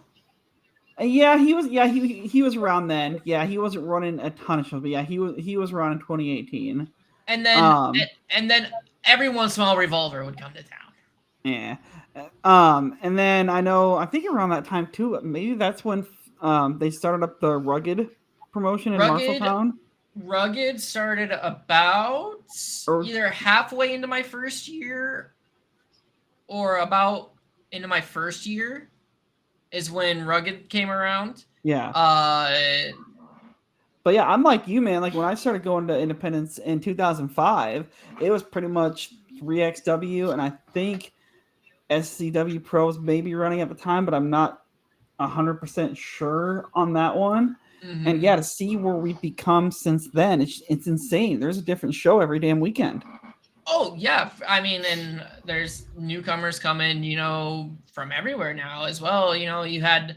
Yeah, he was. Yeah, he was around then. Yeah, he wasn't running a ton of shows, but yeah, he was around in 2018. And then every once in a while, Revolver would come to town. Yeah. And then I think around that time too. Maybe that's when they started up the Rugged promotion in Marshalltown. Rugged started about either halfway into my first year or about into my first year is when Rugged came around. Yeah. But yeah, I'm like you, man. Like when I started going to independence in 2005, it was pretty much 3XW, and I think SCW Pro was maybe running at the time, but I'm not 100% sure on that one. Mm-hmm. And yeah, to see where we've become since then, it's insane. There's a different show every damn weekend. Oh yeah, I mean, and there's newcomers coming, from everywhere now as well. You had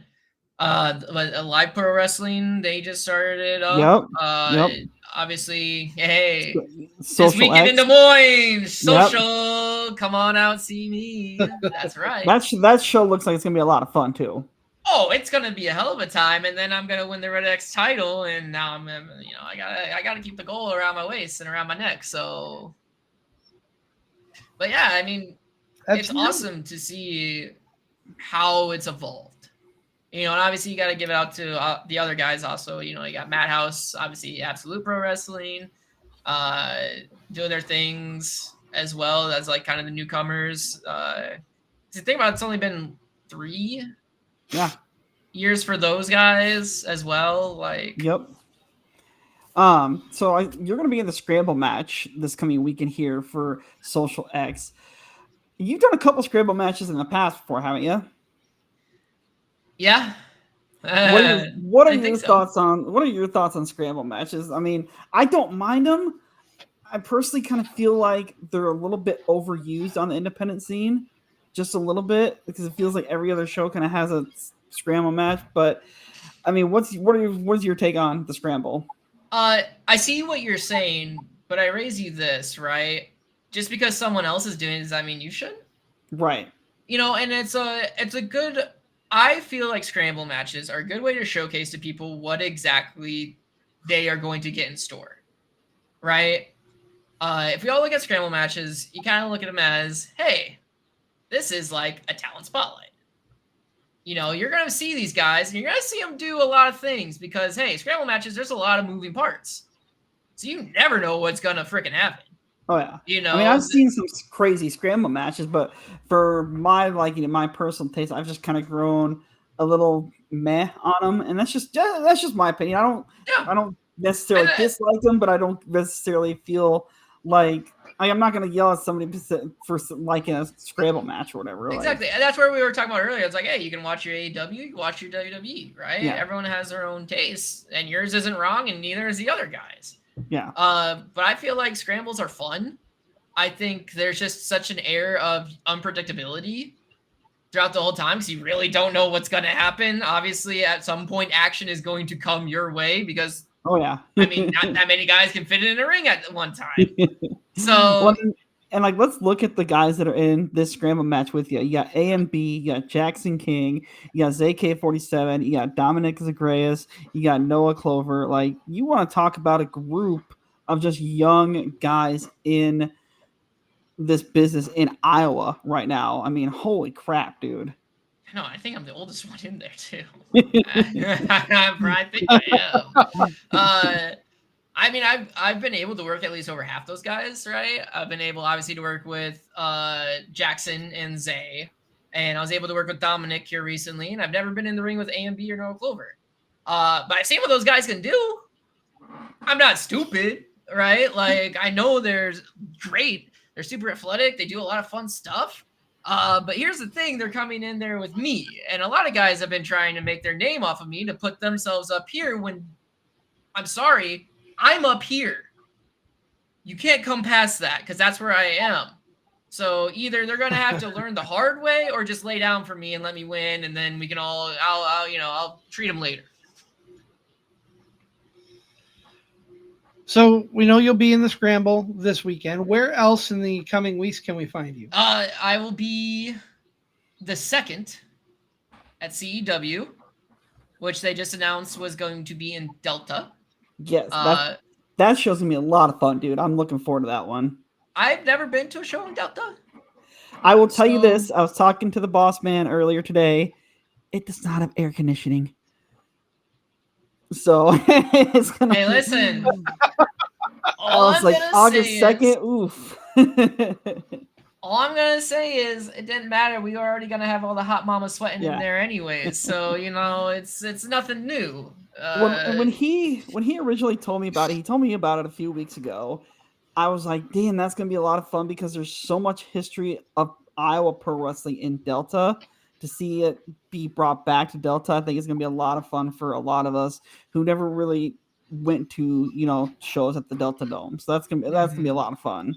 a Live Pro Wrestling. They just started it up. Yep. Obviously, hey, this weekend in Des Moines, social. Yep. Come on out, see me. That's right. That show looks like it's gonna be a lot of fun too. Oh, it's gonna be a hell of a time, and then I'm gonna win the Red X title, and now I gotta keep the goal around my waist and around my neck. So, but yeah, I mean, it's awesome to see how it's evolved. And obviously you got to give it out to the other guys also. You got Madhouse, obviously Absolute Pro Wrestling, doing their things as well as like kind of the newcomers. To think about, it's only been 3 years for those guys as well. Like, yep. So you're going to be in the Scramble match this coming weekend here for Social X. You've done a couple Scramble matches in the past before, haven't you? Yeah. What are your thoughts on Scramble matches? I mean, I don't mind them. I personally kind of feel like they're a little bit overused on the independent scene, just a little bit, because it feels like every other show kind of has a Scramble match. But I mean, what's your take on the Scramble? I see what you're saying, but I raise you this, right? Just because someone else is doing it, does that mean you should? Right. And it's a good. I feel like Scramble matches are a good way to showcase to people what exactly they are going to get in store, right? If we all look at Scramble matches, you kind of look at them as, hey, this is like a talent spotlight. You're going to see these guys, and you're going to see them do a lot of things because, hey, Scramble matches, there's a lot of moving parts. So you never know what's going to freaking happen. Oh yeah, I mean, I've seen some crazy Scramble matches, but for my my personal taste, I've just kind of grown a little meh on them, and that's just my opinion. I don't necessarily dislike them, but I don't necessarily feel like I'm not going to yell at somebody for liking a scramble match or whatever. Exactly. And that's where we were talking about earlier. It's like, hey, you can watch your AEW, you can watch your WWE, right? Yeah. Everyone has their own tastes, and yours isn't wrong, and neither is the other guys. Yeah. But I feel like scrambles are fun. I think there's just such an air of unpredictability throughout the whole time because you really don't know what's going to happen. Obviously, at some point, action is going to come your way because, not that many guys can fit in a ring at one time. So, and like, let's look at the guys that are in this scramble match with you. You got AMB, you got Jackson King, you got ZK47, you got Dominic Zagreus, you got Noah Clover. Like, you want to talk about a group of just young guys in this business in Iowa right now. I mean, holy crap, dude. No, I think I'm the oldest one in there too. I think I am. I've been able to work at least over half those guys, right? I've been able, obviously, to work with Jackson and Zay, and I was able to work with Dominic here recently, and I've never been in the ring with AMB or Noah Clover. But I've seen what those guys can do. I'm not stupid, right? Like, I know they're great. They're super athletic. They do a lot of fun stuff. But here's the thing. They're coming in there with me. And a lot of guys have been trying to make their name off of me to put themselves up here when, I'm sorry, I'm up here. You can't come past that because that's where I am. So either they're going to have to learn the hard way or just lay down for me and let me win. And then we can I'll treat them later. So we know you'll be in the scramble this weekend. Where else in the coming weeks can we find you? I will be the 2nd at CEW, which they just announced was going to be in Delta. Yes, that show's gonna be a lot of fun, dude. I'm looking forward to that one. I've never been to a show in Delta. I will tell you this. I was talking to the boss man earlier today. It does not have air conditioning. So it's gonna. Hey, listen. I was like, August 2nd. Oof. All I'm gonna say is it didn't matter. We were already gonna have all the hot mama sweating in there anyways. So it's nothing new. When he originally told me about it, he told me about it a few weeks ago. I was like, damn, that's gonna be a lot of fun because there's so much history of Iowa pro wrestling in Delta. To see it be brought back to Delta, I think it's going to be a lot of fun for a lot of us who never really went to, shows at the Delta Dome. So that's going to be a lot of fun.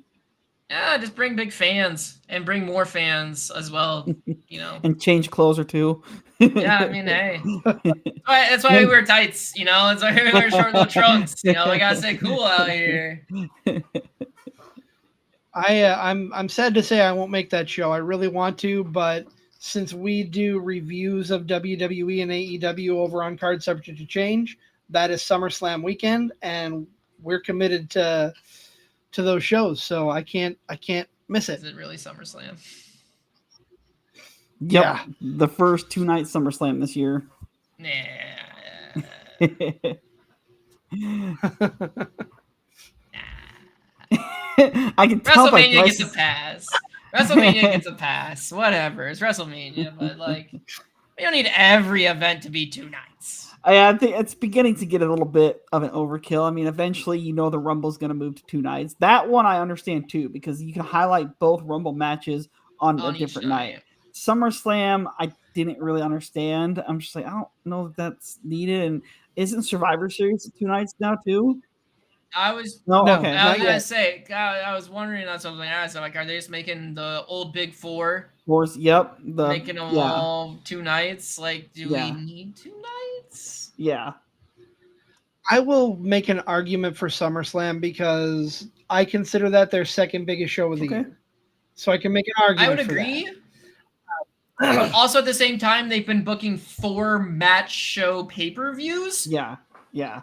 Yeah, just bring big fans and bring more fans as well, and change clothes or two. Yeah, I mean, hey. That's why we wear tights, That's why we wear short little trunks. We got to stay cool out here. I'm sad to say I won't make that show. I really want to, but since we do reviews of WWE and AEW over on Card Subject to Change, that is SummerSlam weekend, and we're committed to those shows. So I can't miss it. Is it really SummerSlam? Yep. Yeah, the first 2-night SummerSlam this year. Nah. I can tell by WrestleMania gets a pass. WrestleMania gets a pass. Whatever. It's WrestleMania, but we don't need every event to be 2 nights. I think it's beginning to get a little bit of an overkill. I mean, eventually, the Rumble's going to move to 2 nights. That one I understand too, because you can highlight both Rumble matches on a different night. SummerSlam, I didn't really understand. I'm just like, I don't know if that's needed. And isn't Survivor Series 2 nights now too? I was okay. I was gonna say, God, I was wondering on something. I was like, are they just making the old Big Four? Yep. Making them all 2 nights? Like, do we need 2 nights? Yeah. I will make an argument for SummerSlam because I consider that their second biggest show of the year. So I can make an argument. I would agree. Also, at the same time, they've been booking 4 match show pay-per-views. Yeah. Yeah.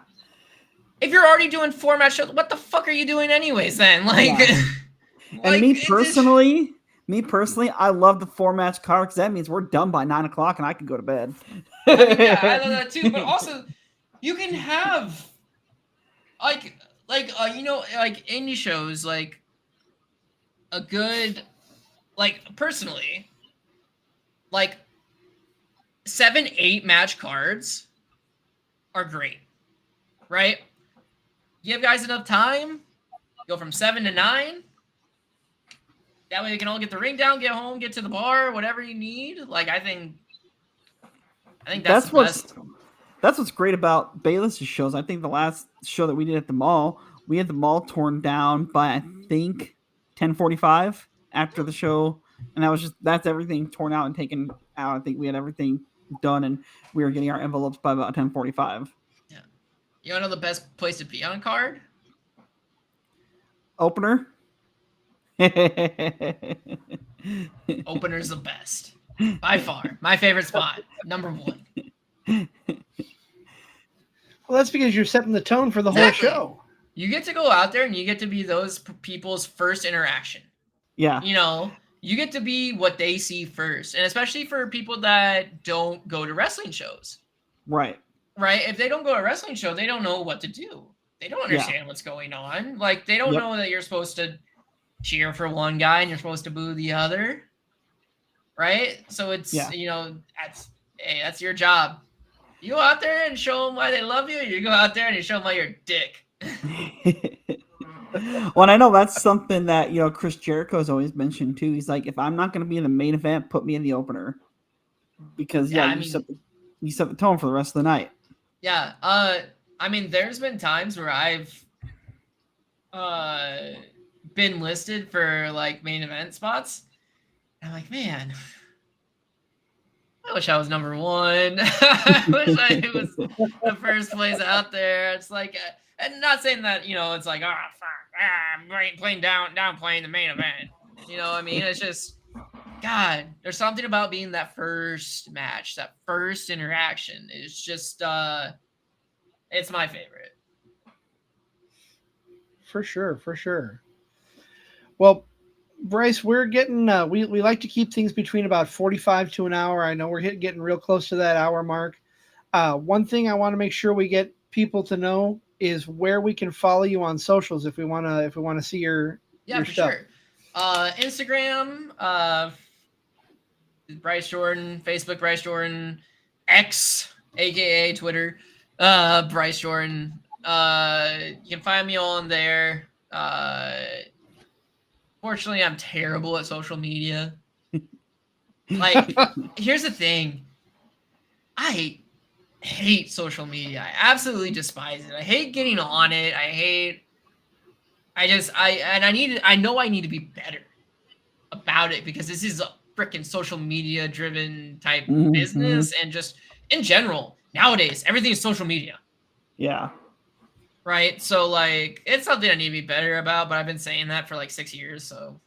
If you're already doing 4 match shows, what the fuck are you doing anyways then? And me personally, I love the 4-match card because that means we're done by 9 o'clock and I can go to bed. I love that too. But also, you can have indie shows, a good, personally, 7-8 match cards are great, right? give guys enough time. Go from 7 to 9. That way we can all get the ring down, get home, get to the bar, whatever you need. Like I think that's the best. That's what's great about Bayless's shows. I think the last show that we did at the mall, we had the mall torn down by I think 10:45 after the show, and that's everything torn out and taken out. I think we had everything done, and we were getting our envelopes by about 10:45. Yeah, you want to know the best place to be on card? Opener. Opener's the best by far. My favorite spot, number 1. Well, that's because you're setting the tone for the whole show. You get to go out there and you get to be those people's first interaction. Yeah. You know, you get to be what they see first. And especially for people that don't go to wrestling shows. Right. Right? If they don't go to a wrestling show, they don't know what to do. They don't understand what's going on. Like, they don't know that you're supposed to cheer for one guy and you're supposed to boo the other. Right? So it's, you know, that's your job. You go out there and show them why they love you. You go out there and you show them why you're a dick. Well, and I know that's something that, you know, Chris Jericho's always mentioned too. He's like, if I'm not going to be in the main event, put me in the opener. Because, you set the tone for the rest of the night. Yeah. I mean, there's been times where I've been listed for, like, main event spots. And I'm like, man, I wish I was number 1. I wish I was the first place out there. It's like, and not saying that, you know, it's like, I'm downplaying the main event. You know what I mean? It's just, God, there's something about being that first match, that first interaction. It's just, it's my favorite. For sure. Well, Bryce, we're getting we like to keep things between about 45 to an hour. I know we're getting real close to that hour mark. One thing I want to make sure we get people to know is where we can follow you on socials if we want to see your for stuff. Sure. Instagram, Bryce Jordyn, Facebook Bryce Jordyn, X, aka Twitter, Bryce Jordyn. You can find me on there. Fortunately, I'm terrible at social media. Like, here's the thing. I hate social media. I absolutely despise it. I hate getting on it. I know I need to be better about it because this is a freaking social media driven type business, and just in general, nowadays, everything is social media. Yeah. Right. So, like, it's something I need to be better about, but I've been saying that for like 6 years. So,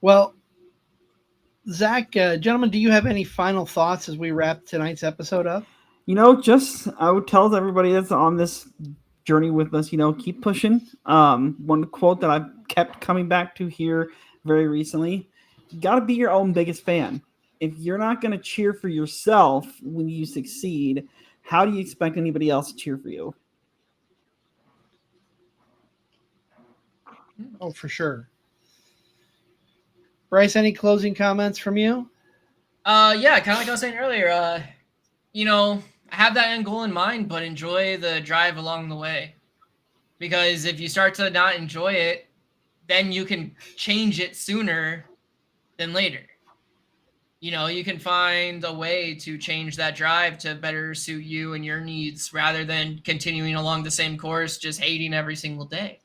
Well, Zach, gentlemen, do you have any final thoughts as we wrap tonight's episode up? You know, I would tell everybody that's on this journey with us, you know, keep pushing. One quote that I've kept coming back to here very recently: you got to be your own biggest fan. If you're not going to cheer for yourself when you succeed, how do you expect anybody else to cheer for you? Oh, for sure. Bryce, any closing comments from you? Yeah, kind of like I was saying earlier, you know, have that end goal in mind, but enjoy the drive along the way. Because if you start to not enjoy it, then you can change it sooner than later. You know, you can find a way to change that drive to better suit you and your needs rather than continuing along the same course, just hating every single day.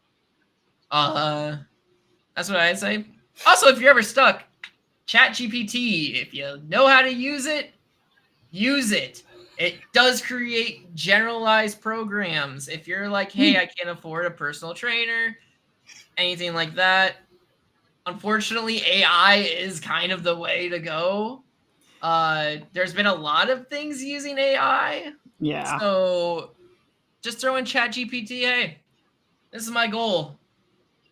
That's what I'd say. Also, if you're ever stuck, ChatGPT, if you know how to use it, use it. It does create generalized programs. If you're like, hey, I can't afford a personal trainer, anything like that, unfortunately, AI is kind of the way to go. There's been a lot of things using AI. Yeah. So just throw in ChatGPT. Hey, this is my goal.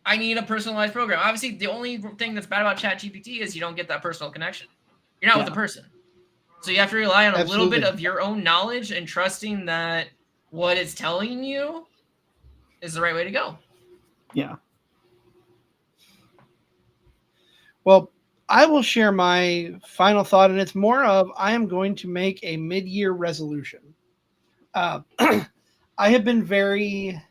I need a personalized program. Obviously, the only thing that's bad about ChatGPT is you don't get that personal connection. You're not with the person. So you have to rely on a little bit of your own knowledge and trusting that what it's telling you is the right way to go. Yeah. Well, I will share my final thought, and it's more of I am going to make a mid-year resolution. I have been very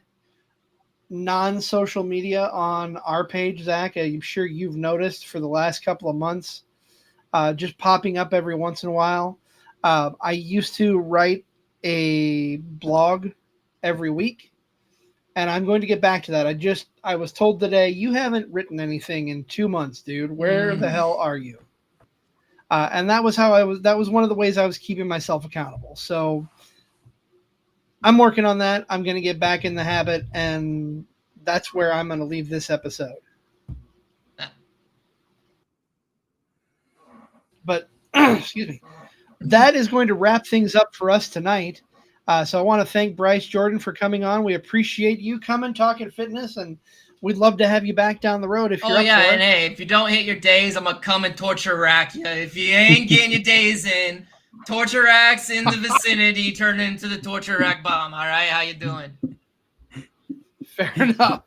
non-social media on our page, Zach. I'm sure you've noticed for the last couple of months, just popping up every once in a while. I used to write a blog every week, and I'm going to get back to that. I was told today, you haven't written anything in 2 months, dude. Where the hell are you? And that was one of the ways I was keeping myself accountable. So I'm working on that. I'm going to get back in the habit, and that's where I'm going to leave this episode. But excuse me. That is going to wrap things up for us tonight. So I want to thank Bryce Jordyn for coming on. We appreciate you coming, talking fitness, and we'd love to have you back down the road if you're up for it. And hey, if you don't hit your days, I'm going to come and torture rack you. If you ain't getting your days in, torture racks in the vicinity turn into the torture rack bomb. All right, how you doing? Fair enough.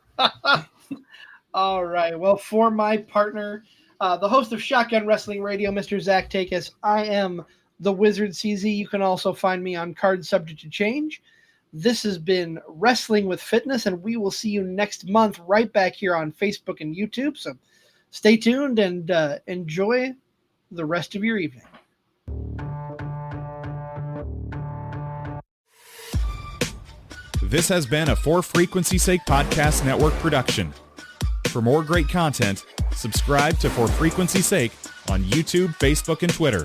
All right. Well, for my partner, the host of Shotgun Wrestling Radio, Mr. Zach Takis, I am the Wizard CZ. You can also find me on Card Subject to Change. This has been Wrestling with Fitness, and we will see you next month right back here on Facebook and YouTube. So stay tuned and enjoy the rest of your evening. This has been a For Frequency's Sake Podcast Network production. For more great content, subscribe to For Frequency's Sake on YouTube, Facebook, and Twitter.